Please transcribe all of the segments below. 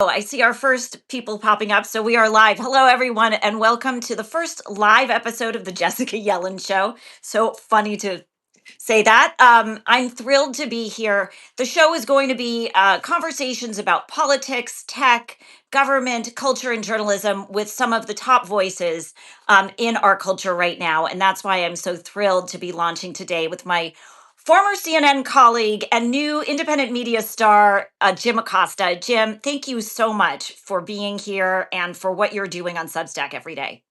Oh, I see our first people popping up. So we are live. Hello, everyone, and welcome to the first live episode of the Jessica Yellen Show. So funny to say that. I'm thrilled to be here. The show is going to be conversations about politics, tech, government, culture, and journalism with some of the top voices in our culture right now. And that's why I'm so thrilled to be launching today with my former CNN colleague and new independent media star, Jim Acosta. Jim, thank you so much for being here and for what you're doing on Substack every day.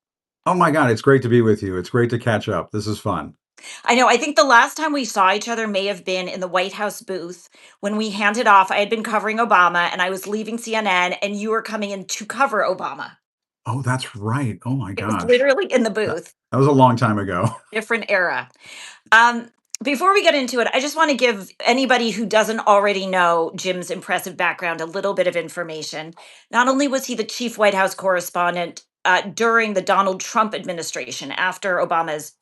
Oh my God, it's great to be with you. It's great to catch up. This is fun. I know. I think the last time we saw each other may have been in the White House booth when we handed off. I had been covering Obama and I was leaving CNN, and you were coming in to cover Obama. Oh, that's right. Oh my It was gosh. literally in the That, booth, that was a long time ago. different era. Um, Before we get into it, I just want to give anybody who doesn't already know Jim's impressive background a little bit of information. Not only was he the chief White House correspondent during the Donald Trump administration after Obama's,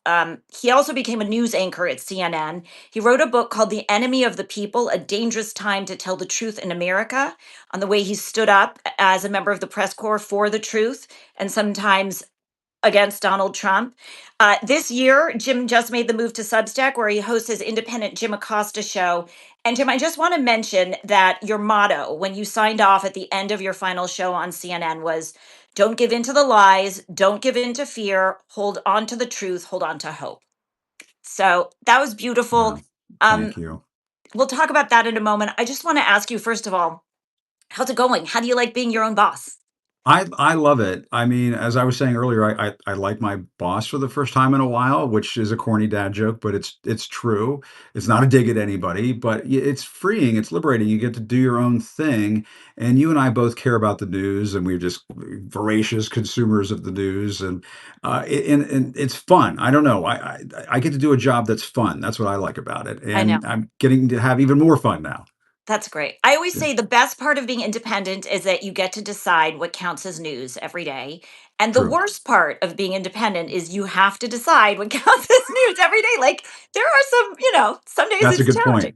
he also became a news anchor at CNN. He wrote a book called The Enemy of the People: A Dangerous Time to Tell the Truth in America, on the way he stood up as a member of the press corps for the truth and sometimes against Donald Trump. This year, Jim just made the move to Substack, where he hosts his independent Jim Acosta show. And Jim, I just want to mention that your motto when you signed off at the end of your final show on CNN was, "Don't give in to the lies, don't give in to fear, hold on to the truth, hold on to hope." So that was beautiful. Yeah. Um, Thank you. we'll talk about that in a moment. I just want to ask you, first of all, how's it going? How do you like being your own boss? I love it. I mean, as I was saying earlier, I like my boss for the first time in a while, which is a corny dad joke, but it's true. It's not a dig at anybody, but it's freeing. It's liberating. You get to do your own thing, and you and I both care about the news, and we're just voracious consumers of the news, and it's fun. I don't know. I get to do a job that's fun. That's what I like about it, I know. and I'm getting to have even more fun now. That's great. I always Yeah, say the best part of being independent is that you get to decide what counts as news every day. And the true. worst part of being independent is you have to decide what counts as news every day. Like there are some, some days That's a it's good challenging. point.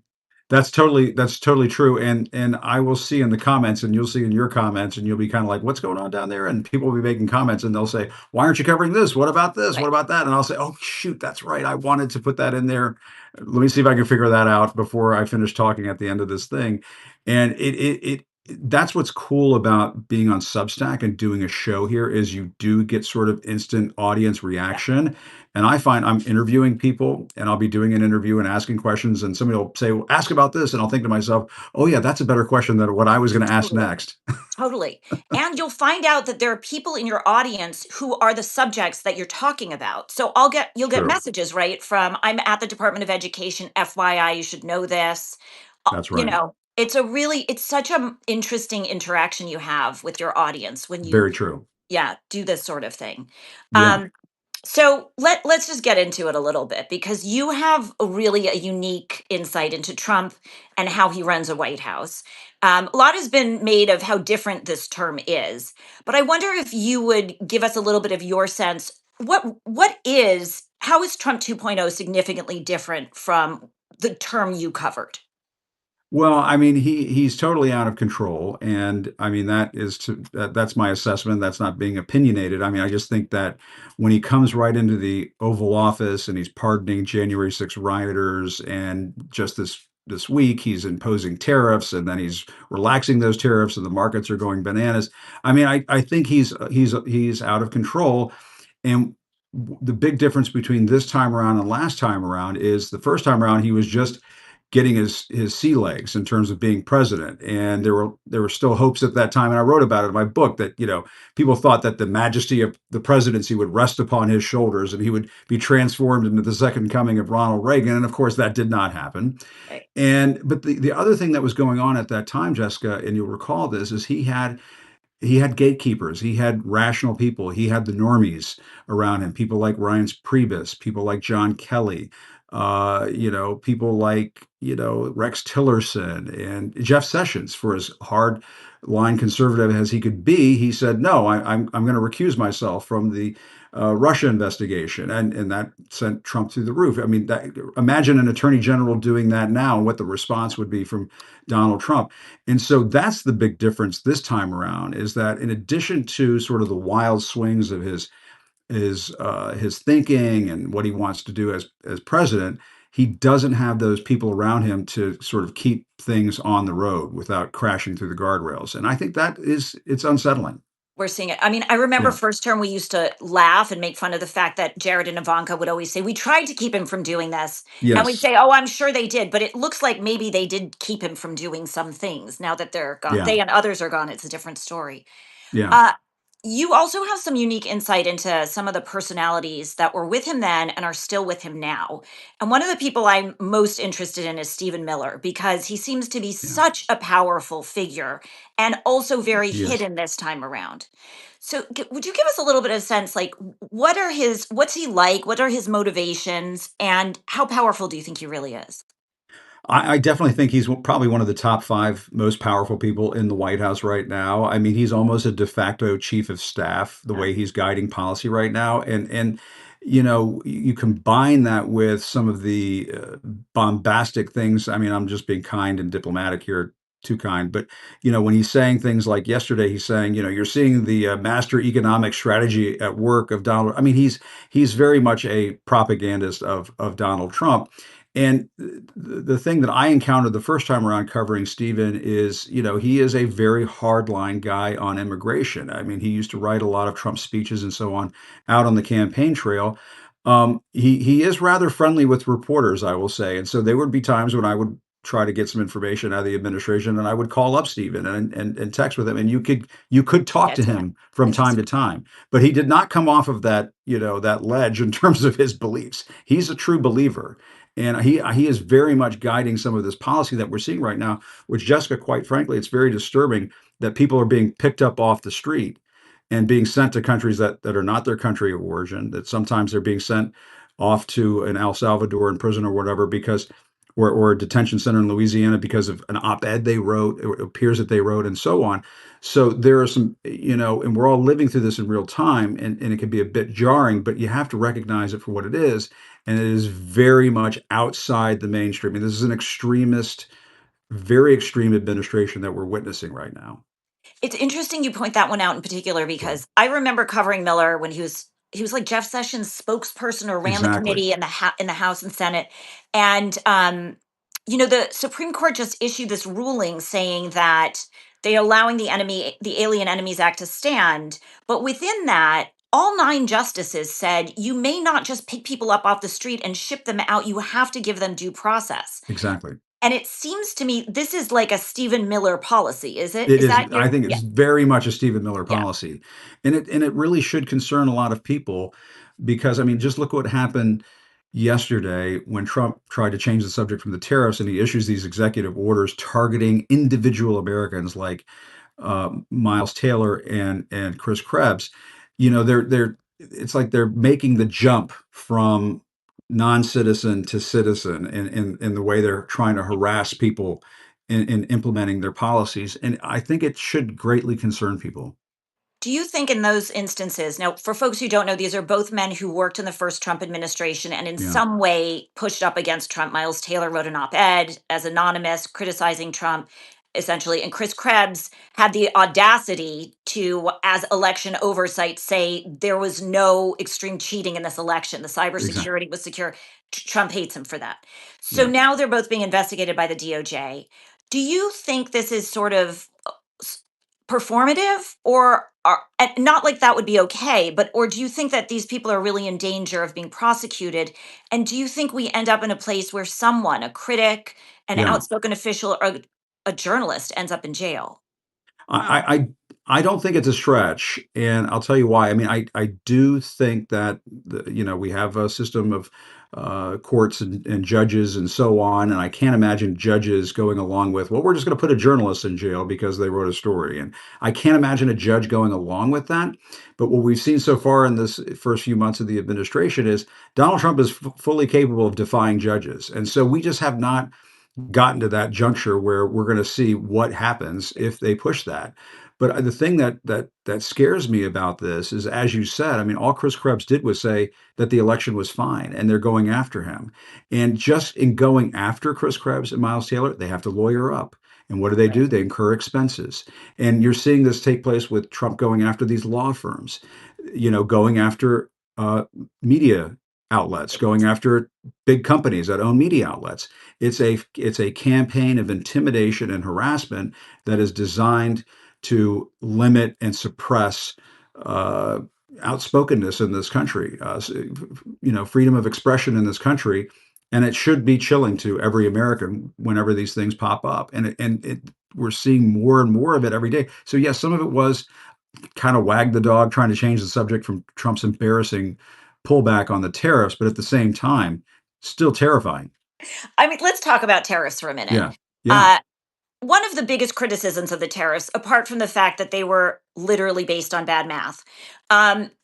That's totally true, and I will see in the comments, and you'll see in your comments, and you'll be kinda like, "What's going on down there?" And people will be making comments, and they'll say, "Why aren't you covering this? What about this? What Right. about that?" And I'll say, "Oh, shoot, that's right. I wanted to put that in there. Let me see if I can figure that out before I finish talking at the end of this thing." And that's what's cool about being on Substack and doing a show here is you do get sort of instant audience Yeah. reaction, and I find I'm interviewing people and I'll be doing an interview and asking questions, and somebody will say, well, ask about this. And I'll think to myself, oh, yeah, that's a better question than what I was going to ask Totally. next. Totally. And you'll find out that there are people in your audience who are the subjects that you're talking about. So you'll get True. messages, right? From, "I'm at the Department of Education, FYI, you should know this." That's right. It's such an interesting interaction you have with your audience when you, Very true. yeah, do this sort of thing. Yeah. Um, so let's just get into it a little bit because you have a unique insight into Trump and how he runs a White House. A lot has been made of how different this term is, but I wonder if you would give us a little bit of your sense. How is Trump 2.0 significantly different from the term you covered? Well, I mean, he's totally out of control, and I mean that's my assessment. That's not being opinionated. I mean, I just think that when he comes right into the Oval Office and he's pardoning January 6 rioters, and just this week he's imposing tariffs, and then he's relaxing those tariffs, and the markets are going bananas. I mean, I think he's out of control, and the big difference between this time around and last time around is the first time around he was just getting his sea legs in terms of being president, and there were still hopes at that time, and I wrote about it in my book that people thought that the majesty of the presidency would rest upon his shoulders and he would be transformed into the second coming of Ronald Reagan, and of course that did not happen. Right. And but the other thing that was going on at that time, Jessica, and you'll recall this, is he had gatekeepers. He had rational people. He had the normies around him, people like Reince Priebus, people like John Kelly. People like, Rex Tillerson and Jeff Sessions, for as hard line conservative as he could be, he said, no, I'm going to recuse myself from the Russia investigation. And that sent Trump through the roof. I mean, imagine an attorney general doing that now, what the response would be from Donald Trump. And so that's the big difference this time around, is that in addition to sort of the wild swings of his thinking and what he wants to do as president, he doesn't have those people around him to sort of keep things on the road without crashing through the guardrails. And I think it's unsettling. We're seeing it. I mean, I remember Yeah. first term we used to laugh and make fun of the fact that Jared and Ivanka would always say, "We tried to keep him from doing this." And we'd Yes. say, "Oh, I'm sure they did." But it looks like maybe they did keep him from doing some things. Now that they're gone, Yeah. they and others are gone, it's a different story. Yeah. Uh, you also have some unique insight into some of the personalities that were with him then and are still with him now. And one of the people I'm most interested in is Stephen Miller, because he seems to be Yeah. such a powerful figure and also very He is. hidden this time around. So, would you give us a little bit of sense, like what's he like? What are his motivations? And how powerful do you think he really is? I definitely think he's probably one of the top 5 most powerful people in the White House right now. I mean, he's almost a de facto chief of staff, the Yeah, way he's guiding policy right now. And you combine that with some of the bombastic things. I mean, I'm just being kind and diplomatic here, too kind. But when he's saying things like yesterday, he's saying, you're seeing the master economic strategy at work of Donald. I mean, he's very much a propagandist of Donald Trump. And the thing that I encountered the first time around covering Stephen is, he is a very hardline guy on immigration. I mean, he used to write a lot of Trump speeches and so on out on the campaign trail. He is rather friendly with reporters, I will say. And so there would be times when I would try to get some information out of the administration, and I would call up Stephen and text with him, and you could talk get to to that. him from time to Interesting. time. But he did not come off of that ledge in terms of his beliefs. He's a true believer. And he is very much guiding some of this policy that we're seeing right now, which, Jessica, quite frankly, it's very disturbing that people are being picked up off the street and being sent to countries that are not their country of origin, that sometimes they're being sent off to an El Salvador in prison or whatever because or a detention center in Louisiana because of an op-ed they wrote, or it appears that they wrote, and so on. So there are some, and we're all living through this in real time, and it can be a bit jarring, but you have to recognize it for what it is. And it is very much outside the mainstream. I mean, this is an extremist, very extreme administration that we're witnessing right now. It's interesting you point that one out in particular Yeah, because I remember covering Miller when he was like Jeff Sessions' spokesperson or ran the exactly. committee in the House and Senate, and the Supreme Court just issued this ruling saying that they are allowing the Alien Enemies Act to stand, but within that. All 9 justices said you may not just pick people up off the street and ship them out. You have to give them due process. Exactly. And it seems to me this is like a Stephen Miller policy, is it? It Is is. that I your think yeah, it's very much a Stephen Miller yeah. policy, and it really should concern a lot of people, because I mean, just look what happened yesterday when Trump tried to change the subject from the tariffs, and he issues these executive orders targeting individual Americans like Miles Taylor and Chris Krebs. They're it's like they're making the jump from non-citizen to citizen in the way they're trying to harass people in implementing their policies. And I think it should greatly concern people. Do you think in those instances, now for folks who don't know, these are both men who worked in the first Trump administration and in Yeah, some way pushed up against Trump. Miles Taylor wrote an op-ed as anonymous criticizing Trump essentially, and Chris Krebs had the audacity to, as election oversight, say there was no extreme cheating in this election. The exactly. cybersecurity was secure. Trump hates him for that. So Yeah, now they're both being investigated by the DOJ. Do you think this is sort of s- performative, or and not like that would be okay, but or do you think that these people are really in danger of being prosecuted? And do you think we end up in a place where someone, a critic, an yeah. outspoken official, or a journalist ends up in jail? I I don't think it's a stretch, and I'll tell you why. I mean, I do think that we have a system of courts and judges and so on, and I can't imagine judges going along with, well, we're just going to put a journalist in jail because they wrote a story, and I can't imagine a judge going along with that. But what we've seen so far in this first few months of the administration is Donald Trump is fully capable of defying judges, and so we just have not gotten to that juncture where we're going to see what happens if they push that. But the thing that scares me about this is, as you said, I mean, all Chris Krebs did was say that the election was fine, and they're going after him. And just in going after Chris Krebs and Miles Taylor, they have to lawyer up. And what do? Right. They incur expenses. And you're seeing this take place with Trump going after these law firms, going after uh, media outlets, going after big companies that own media outlets. It's a campaign of intimidation and harassment that is designed to limit and suppress uh, outspokenness in this country, freedom of expression in this country, and it should be chilling to every American whenever these things pop up, we're seeing more and more of it every day. So yes, some of it was kind of wag the dog, trying to change the subject from Trump's embarrassing pullback on the tariffs, but at the same time, still terrifying. I mean, let's talk about tariffs for a minute. Yeah, yeah, Uh, One of the biggest criticisms of the tariffs, apart from the fact that they were literally based on bad math,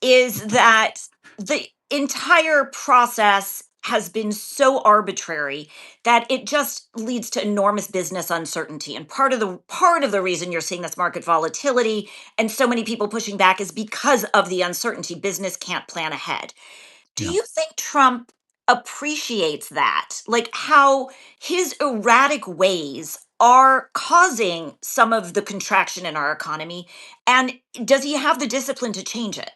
is that the entire process has been so arbitrary that it just leads to enormous business uncertainty. And part of the reason you're seeing this market volatility and so many people pushing back is because of the uncertainty. Business can't plan ahead. Do yeah. you think Trump appreciates that? Like how his erratic ways are causing some of the contraction in our economy? And does he have the discipline to change it?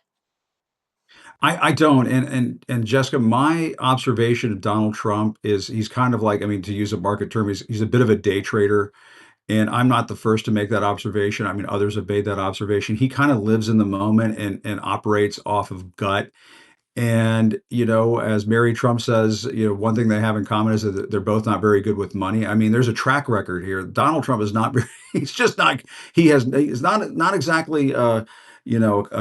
I don't, and Jessica, my observation of Donald Trump is he's kind of like, I mean, to use a market term, he's a bit of a day trader, and I'm not the first to make that observation. I mean, others have made that observation. He kind of lives in the moment and operates off of gut. And, as Mary Trump says, one thing they have in common is that they're both not very good with money. I mean, there's a track record here. Donald Trump is not very, he's just not, he's not exactly, a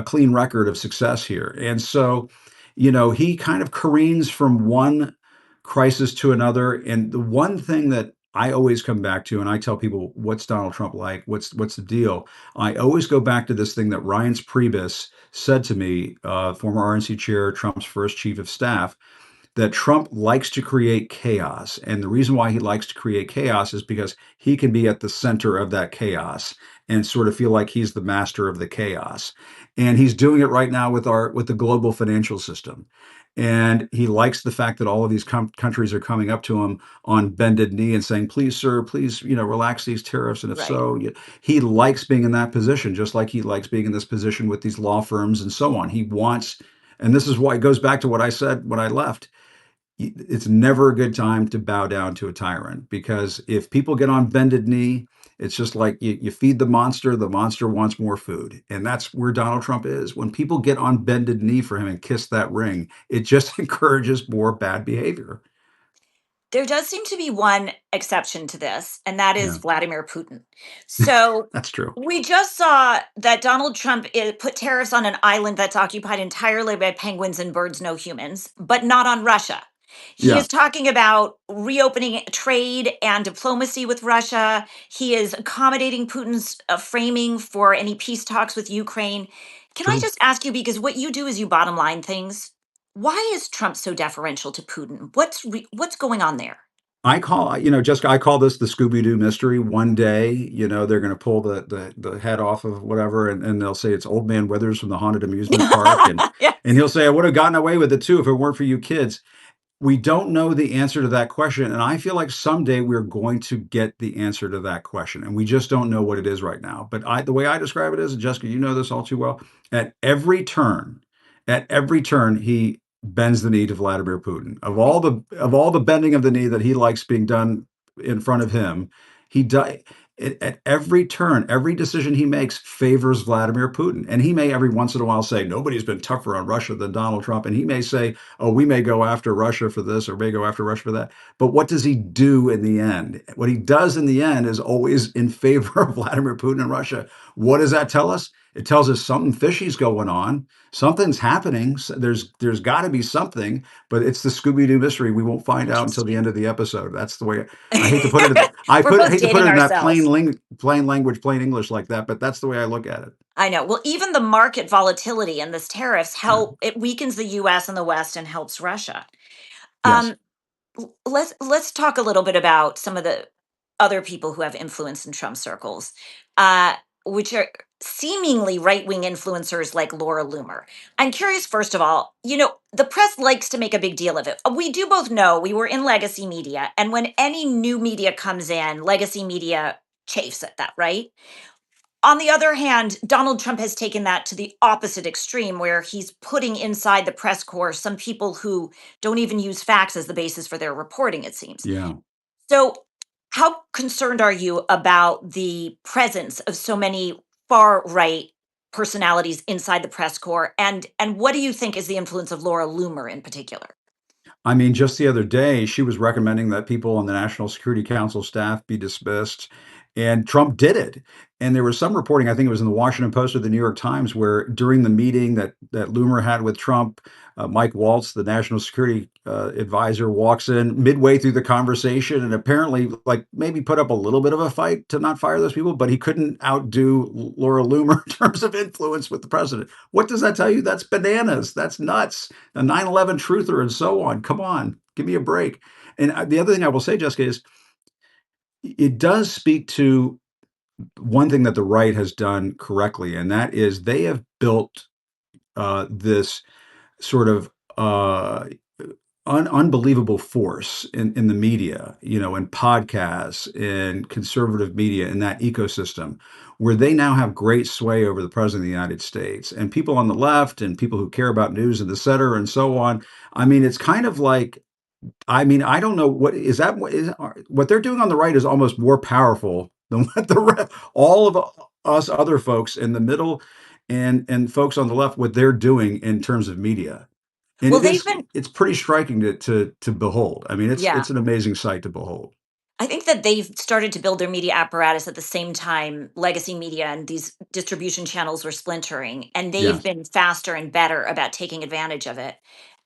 clean record of success here. And so, he kind of careens from one crisis to another. And the one thing that I always come back to, and I tell people, what's Donald Trump like? What's the deal? I always go back to this thing that Reince Priebus said to me, former RNC chair, Trump's first chief of staff, that Trump likes to create chaos. And the reason why he likes to create chaos is because he can be at the center of that chaos and sort of feel like he's the master of the chaos. And he's doing it right now with the global financial system. And he likes the fact that all of these countries are coming up to him on bended knee and saying, "Please, sir, please, relax these tariffs." And if Right. so, he likes being in that position, just like he likes being in this position with these law firms and so on. He wants, and this is why it goes back to what I said when I left. It's never a good time to bow down to a tyrant, because if people get on bended knee, it's just like you feed the monster wants more food. And that's where Donald Trump is. When people get on bended knee for him and kiss that ring, it just encourages more bad behavior. There does seem to be one exception to this, and that is Yeah, Vladimir Putin. So that's true. we just saw that Donald Trump put tariffs on an island that's occupied entirely by penguins and birds, no humans, but not on Russia. He Yeah, is talking about reopening trade and diplomacy with Russia. He is accommodating Putin's framing for any peace talks with Ukraine. Can I true. just ask you, because what you do is you bottom line things, why is Trump so deferential to Putin? What's going on there? Jessica, I call this the Scooby Doo mystery. One day, they're going to pull the head off of whatever, and they'll say it's Old Man Withers from the haunted amusement park, and Yes. he'll say, "I would have gotten away with it too if it weren't for you kids." We don't know the answer to that question, and I feel like someday we're going to get the answer to that question, and we just don't know what it is right now. But the way I describe it is, and Jessica, you know this all too well, at every turn, he bends the knee to Vladimir Putin. Of all the bending of the knee that he likes being done in front of him, he does. at every turn, every decision he makes favors Vladimir Putin. And he may every once in a while say, nobody's been tougher on Russia than Donald Trump. And he may say, oh, we may go after Russia for this or may go after Russia for that. But what does he do in the end? What he does in the end is always in favor of Vladimir Putin and Russia. What does that tell us? It tells us something fishy's going on. Something's happening. There's got to be something, but it's the Scooby Doo mystery. We won't find out until the end Interesting. of the episode. That's the way I hate to put it. We're both Hate to put dating it in that ourselves. plain language, plain English like that, but that's the way I look at it. I know. Well, even the market volatility and this tariffs Yeah. help it weakens the US and the West and helps Russia. Yes. Um, let's talk a little bit about some of the other people who have influence in Trump circles, uh, which are seemingly right-wing influencers like Laura Loomer. I'm curious, first of all, the press likes to make a big deal of it. We do both know we were in legacy media, and when any new media comes in, legacy media chafes at that, right? On the other hand, Donald Trump has taken that to the opposite extreme, where he's putting inside the press corps some people who don't even use facts as the basis for their reporting, it seems. Yeah. So, how concerned are you about the presence of so many far right personalities inside the press corps? And what do you think is the influence of Laura Loomer in particular? I mean, just the other day, she was recommending that people on the National Security Council staff be dismissed, and Trump did it. And there was some reporting, I think it was in the Washington Post or the New York Times, where during the meeting that Loomer had with Trump, Mike Waltz, the national security advisor, walks in midway through the conversation and apparently, like, maybe put up a little bit of a fight to not fire those people, but he couldn't outdo Laura Loomer in terms of influence with the president. What does that tell you? That's bananas. That's nuts. A 9/11 truther and so on. Come on, give me a break. And the other thing I will say, Jessica, is it does speak to one thing that the right has done correctly, and that is they have built this sort of unbelievable force in the media, in podcasts, in conservative media, in that ecosystem, where they now have great sway over the president of the United States and people on the left and people who care about news and the center and so on. I mean, it's kind of like I don't know what is that what they're doing on the right is almost more powerful than what all of us other folks in the middle and folks on the left what they're doing in terms of media. And Well, they've been, it's pretty striking to behold. I mean, yeah. it's an amazing sight to behold. I think that they've started to build their media apparatus at the same time legacy media and these distribution channels were splintering, and they've Yes. been faster and better about taking advantage of it.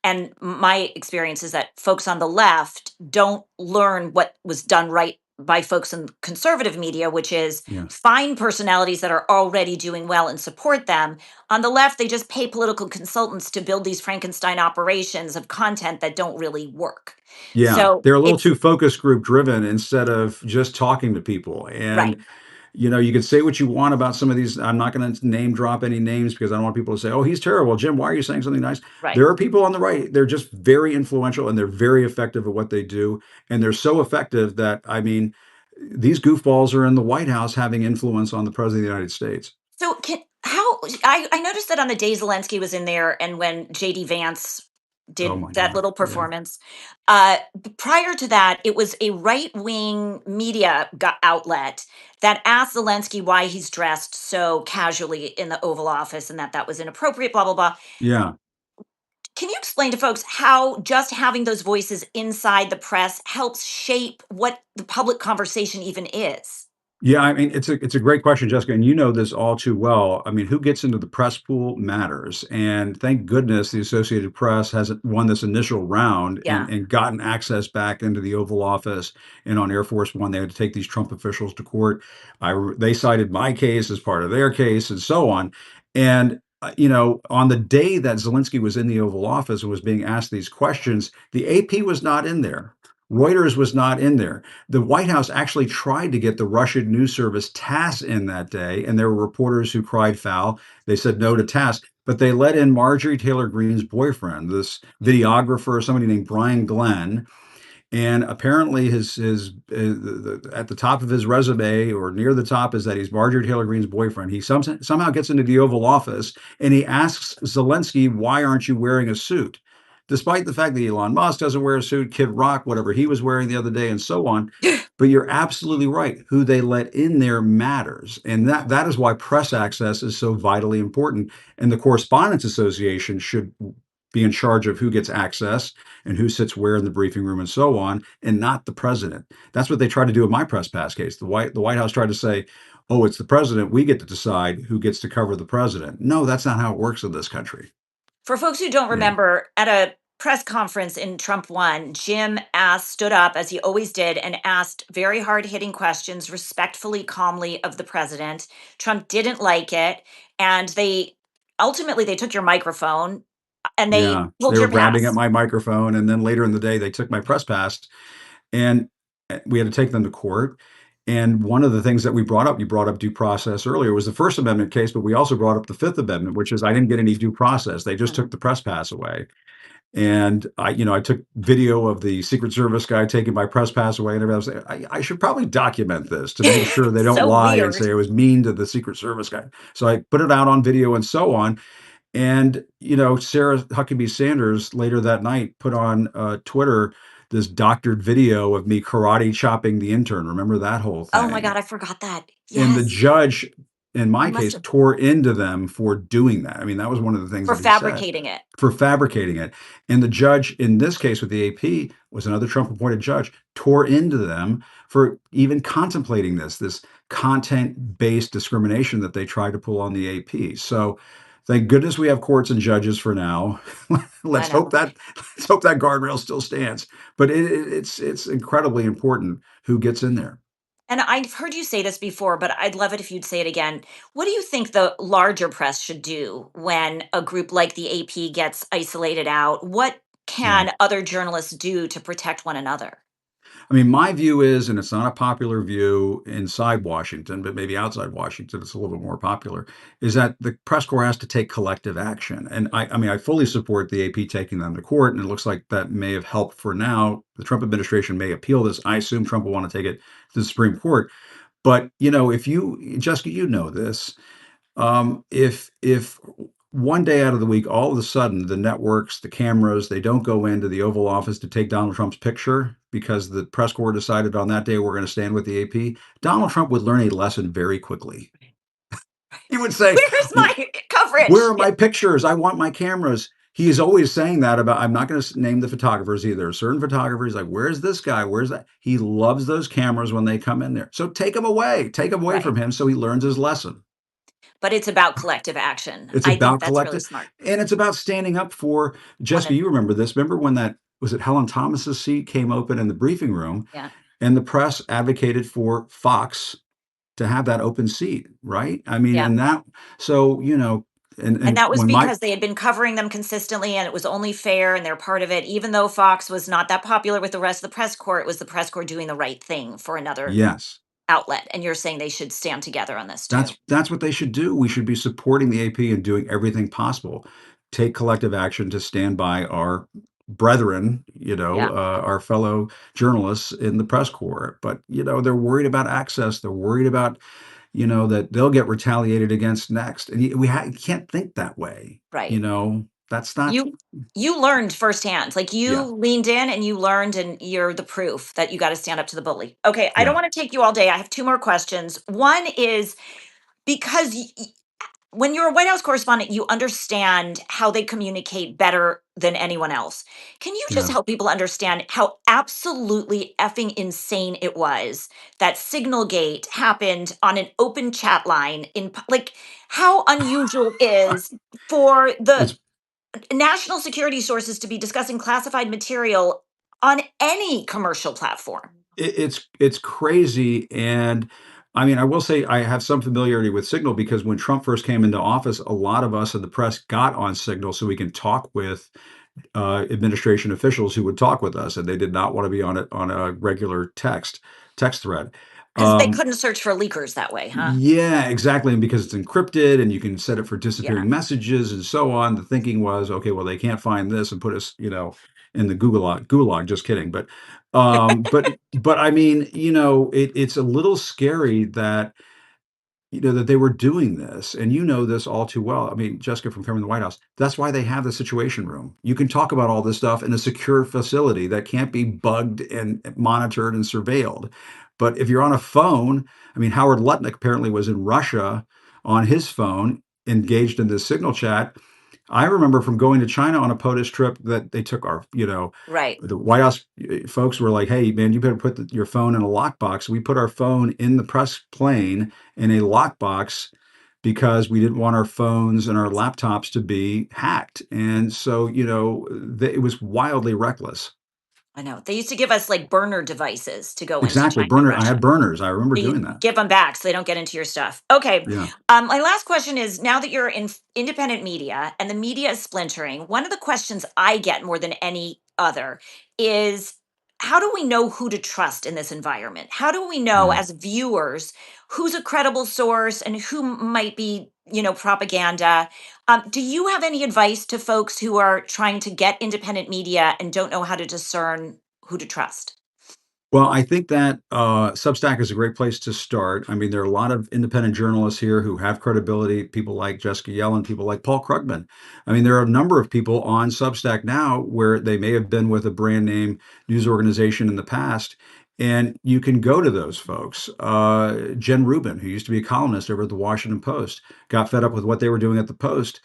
And my experience is that folks on the left don't learn what was done right by folks in conservative media, which is Yeah. find personalities that are already doing well and support them. On the left, they just pay political consultants to build these Frankenstein operations of content that don't really work. Yeah. So They're a little it's too focus group driven instead of just talking to people. right, And you can say what you want about some of these. I'm not going to name drop any names because I don't want people to say, "Oh, he's terrible." Jim, why are you saying something nice? right. There are people on the right. They're just very influential and they're very effective at what they do. And they're so effective that, I mean, these goofballs are in the White House having influence on the president of the United States. So can how I noticed that on the day Zelensky was in there and when JD Vance Oh did my that God. little Yeah. performance. Prior to that, it was a right-wing media outlet that asked Zelensky why he's dressed so casually in the Oval Office and that that was inappropriate, blah blah blah. Yeah. Can you explain to folks how just having those voices inside the press helps shape what the public conversation even is? Yeah, I mean, it's a great question, Jessica, and you know this all too well. I mean, who gets into the press pool matters, and thank goodness the Associated Press hasn't won this initial round Yeah. and gotten access back into the Oval Office and on Air Force One. They had to take these Trump officials to court. They cited my case as part of their case, and so on. And on the day that Zelensky was in the Oval Office and was being asked these questions, the AP was not in there. Reuters was not in there. The White House actually tried to get the Russian news service TASS in that day, and there were reporters who cried foul. They said no to TASS, but they let in Marjorie Taylor Greene's boyfriend, this videographer, somebody named Brian Glenn, and apparently at the top of his resume or near the top is that he's Marjorie Taylor Greene's boyfriend. He somehow gets into the Oval Office and he asks Zelensky, "Why aren't you wearing a suit?" despite the fact that Elon Musk doesn't wear a suit, Kid Rock, whatever he was wearing the other day, and so on. But you're absolutely right. Who they let in there matters. And that is why press access is so vitally important. And the Correspondents Association should be in charge of who gets access and who sits where in the briefing room and so on, and not the president. That's what they tried to do in my press pass case. The White House tried to say, "Oh, it's the president. We get to decide who gets to cover the president." No, that's not how it works in this country. For folks who don't Yeah. remember, at a press conference in Trump one, Jim asked, stood up as he always did, and asked very hard hitting questions, respectfully, calmly of the president. Trump didn't like it, and they ultimately they took your microphone and they Yeah. They pulled were your grabbing at pass. my microphone. And then later in the day, they took my press pass and we had to take them to court. And one of the things that we brought up, you brought up due process earlier, was the First Amendment case, but we also brought up the Fifth Amendment, which is I didn't get any due process. They just took Mhm. the press pass away. And I took video of the Secret Service guy taking my press pass away, and everybody was I should probably document this to make sure they don't So lie and weird. say I was mean to the Secret Service guy. So I put it out on video and so on. And Sarah Huckabee Sanders later that night put on Twitter this doctored video of me karate chopping the intern. Remember that whole Oh my thing? God, I forgot that. And the Yes. judge, in my He must case, have tore into them for doing that. I mean, that was one of the things for that he said, fabricating it. for fabricating it. And the judge in this case with the AP was another Trump appointed judge, tore into them for even contemplating this content based discrimination that they tried to pull on the AP. So thank goodness we have courts and judges for now. I let's hope know. that let's hope that guardrail still stands. But it's incredibly important who gets in there. And I've heard you say this before, but I'd love it if you'd say it again. What do you think the larger press should do when a group like the AP gets isolated out? What Yeah. can other journalists do to protect one another? I mean, my view is, and it's not a popular view inside Washington, but maybe outside Washington, it's a little bit more popular, is that the press corps has to take collective action. And I mean, I fully support the AP taking them to court, and it looks like that may have helped for now. The Trump administration may appeal this. I assume Trump will want to take it to the Supreme Court. But if Jessica, this, if one day out of the week, all of a sudden the networks, the cameras, they don't go into the Oval Office to take Donald Trump's picture because the press corps decided on that day we're going to stand with the AP, Donald Trump would learn a lesson very quickly. He would say, Where's my "Where coverage? are Yeah, my pictures? I want my cameras." He is always saying that about, I'm not going to name the photographers either. Certain photographers, like, where's this guy? Where's that? He loves those cameras when they come in there. So take them away right. from him so he learns his lesson. But it's about collective action. It's I think about that's really collective, smart. and it's about standing up for, One Jessica, and you remember this. Remember when that was it Helen Thomas's seat came open in the briefing room yeah. and the press advocated for Fox to have that open seat, right? I mean, Yeah. and that so, And and that was when my because they had been covering them consistently and it was only fair and they're part of it. Even though Fox was not that popular with the rest of the press corps, it was the press corps doing the right thing for another yes. outlet. And you're saying they should stand together on this too. That's what they should do. We should be supporting the AP and doing everything possible. Take collective action to stand by our brethren, Yeah, our fellow journalists in the press corps. But they're worried about access. They're worried about that they'll get retaliated against next. And you can't think that way. right. That's not. You you learned firsthand. Like you Yeah, leaned in and you learned and you're the proof that you got to stand up to the bully. Okay, I don't yeah, want to take you all day. I have two more questions. One is because when you're a White House correspondent, you understand how they communicate better than anyone else. Can you just yeah. help people understand how absolutely effing insane it was that Signalgate happened on an open chat line like how unusual is for the It's national security sources to be discussing classified material on any commercial platform? it's crazy. And I mean, I will say I have some familiarity with Signal because when Trump first came into office, a lot of us in the press got on Signal so we can talk with administration officials who would talk with us, and they did not want to be on it on a regular text thread. Because they Um, couldn't search for leakers that way, huh? yeah, exactly. And because it's encrypted and you can set it for Yeah. disappearing messages and so on, the thinking was, okay, well, they can't find this and put us, in the gulag. Just kidding. But I mean, it's a little scary that that they were doing this, and you know this all too well. I mean, Jessica, from covering the White House, that's why they have the Situation Room. You can talk about all this stuff in a secure facility that can't be bugged and monitored and surveilled. But if you're on a phone, I mean, Howard Lutnick apparently was in Russia on his phone, engaged in this signal chat. I remember from going to China on a POTUS trip that they took Right. the White House folks were like, "Hey, man, you better put your phone in a lockbox." We put our phone in the press plane in a lockbox because we didn't want our phones and our laptops to be hacked. And so, it was wildly reckless. I know. They used to give us like burner devices to go into Exactly. China and Burner. I Russia. had burners. I remember You doing that. give them back so they don't get into your stuff. Okay. Yeah. My last question is, now that you're in independent media and the media is splintering, one of the questions I get more than any other is, how do we know who to trust in this environment? How do we know Yeah. as viewers who's a credible source and who might be, propaganda? Do you have any advice to folks who are trying to get independent media and don't know how to discern who to trust? Well, I think that Substack is a great place to start. I mean, there are a lot of independent journalists here who have credibility, people like Jessica Yellen, people like Paul Krugman. I mean, there are a number of people on Substack now where they may have been with a brand name news organization in the past. And you can go to those folks. Jen Rubin, who used to be a columnist over at the Washington Post, got fed up with what they were doing at the Post,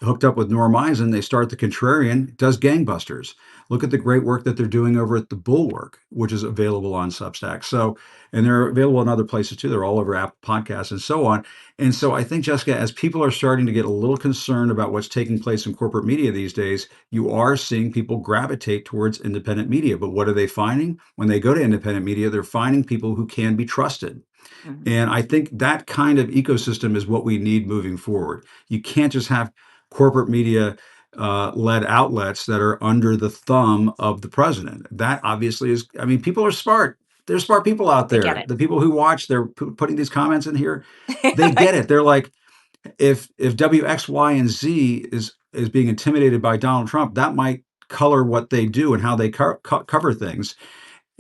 hooked up with Norm Eisen. They start the Contrarian, does gangbusters. Look at the great work that they're doing over at the Bulwark, which is available on Substack. So, and they're available in other places too. They're all over Apple Podcasts and so on. And so, I think, Jessica, as people are starting to get a little concerned about what's taking place in corporate media these days, you are seeing people gravitate towards independent media. But what are they finding? When they go to independent media, they're finding people who can be trusted. Mhm. And I think that kind of ecosystem is what we need moving forward. You can't just have corporate media led outlets that are under the thumb of the president. That obviously is, I mean, people are smart. There's smart people out They get there. it. The people who watch, they're putting these comments in here. They get it. They're like, if W, X, Y, and Z is being intimidated by Donald Trump, that might color what they do and how they cover things.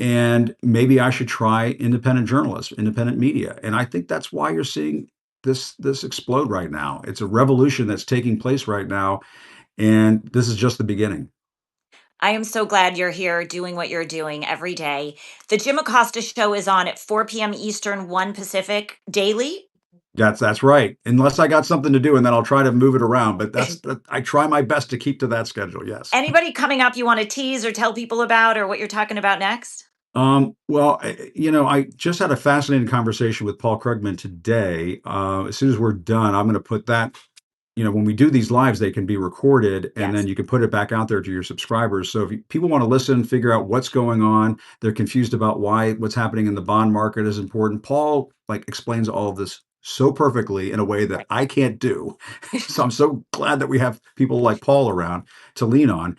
And maybe I should try independent journalists, independent media. And I think that's why you're seeing this explode right now. It's a revolution that's taking place right now, and this is just the beginning. I am so glad you're here doing what you're doing every day. The Jim Acosta show is on at 4 p.m. Eastern, 1 Pacific daily. That's right. Unless I got something to do, and then I'll try to move it around. But I try my best to keep to that schedule. Yes. Anybody coming up you want to tease or tell people about or what you're talking about next? Well, I just had a fascinating conversation with Paul Krugman today. As soon as we're done, I'm going to put that, when we do these lives, they can be recorded and Yes. then you can put it back out there to your subscribers. So if people want to listen, figure out what's going on, they're confused about why what's happening in the bond market is important. Paul like explains all of this so perfectly in a way that Right. I can't do. So I'm so glad that we have people like Paul around to lean on.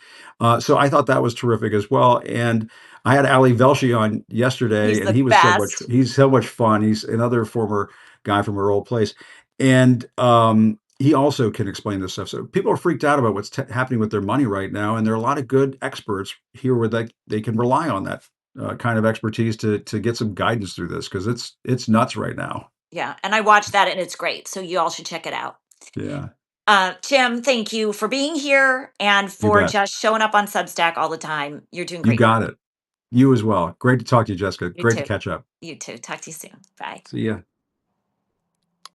So I thought that was terrific as well. And I had Ali Velshi on He's yesterday, and the best. he's so much fun. He's another former guy from our old place, and he also can explain this stuff. So people are freaked out about what's happening with their money right now, and there are a lot of good experts here where they can rely on that kind of expertise to get some guidance through this because it's nuts right now. Yeah. And I watched that and it's great. So you all should check it out. Yeah, Jim, thank you for being here and you for bet. just showing up on Substack all the time. You're doing You great work. got it. You as well. Great to talk to you, Jessica. You Great to too. catch up. You too. Talk to you soon. Bye. See ya.